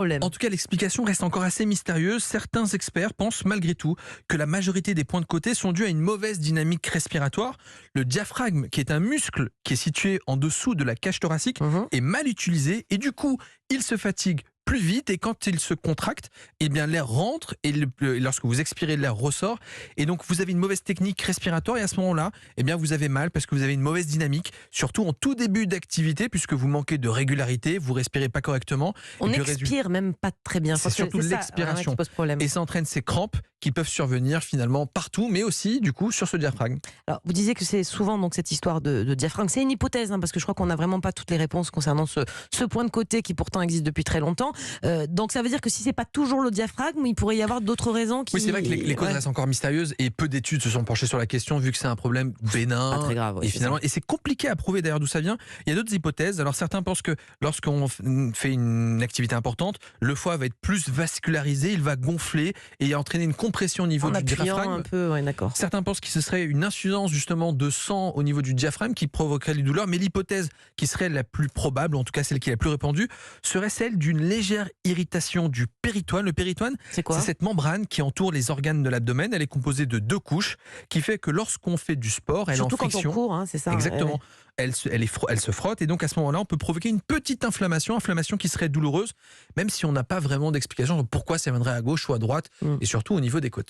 problème. En tout cas, l'explication reste encore assez mystérieuse. Certains experts pensent malgré tout que la majorité des points de côté sont dus à une mauvaise dynamique respiratoire. Le diaphragme, qui est un muscle qui est situé en dessous de la cage thoracique, Mhm. est mal utilisé et du coup, il se fatigue plus vite et quand il se contracte, eh bien l'air rentre et lorsque vous expirez, l'air ressort et donc vous avez une mauvaise technique respiratoire et à ce moment-là, eh bien vous avez mal parce que vous avez une mauvaise dynamique, surtout en tout début d'activité puisque vous manquez de régularité, vous respirez pas correctement. On et puis, expire même pas très bien. Je c'est pense que surtout ça, l'expiration. qui pose problème. Et ça entraîne ces crampes qui peuvent survenir finalement partout, mais aussi du coup sur ce diaphragme. Alors, vous disiez que c'est souvent donc cette histoire de diaphragme. C'est une hypothèse, parce que je crois qu'on n'a vraiment pas toutes les réponses concernant ce point de côté qui pourtant existe depuis très longtemps. Donc ça veut dire que si c'est pas toujours le diaphragme, il pourrait y avoir d'autres raisons qui... Oui, c'est vrai que les causes restent encore mystérieuses et peu d'études se sont penchées sur la question vu que c'est un problème bénin. Pas très grave. Et finalement, et c'est compliqué à prouver d'ailleurs d'où ça vient. Il y a d'autres hypothèses. Alors certains pensent que lorsqu'on fait une activité importante, le foie va être plus vascularisé, il va gonfler et entraîner une compression au niveau En du appuyant diaphragme. un peu, ouais, d'accord. Certains pensent que ce serait une insuffisance justement de sang au niveau du diaphragme qui provoquerait les douleurs, mais l'hypothèse qui serait la plus probable, en tout cas celle qui est la plus répandue, serait celle d'une légère irritation du péritoine. Le péritoine, C'est quoi? c'est cette membrane qui entoure les organes de l'abdomen. Elle est composée de 2 couches, qui fait que lorsqu'on fait du sport, elle est en Surtout quand on friction. court, c'est ça. Exactement. Ouais. Elle se frotte et donc à ce moment-là, on peut provoquer une petite inflammation qui serait douloureuse, même si on n'a pas vraiment d'explication sur pourquoi ça viendrait à gauche ou à droite, Mm. et surtout au niveau des côtes.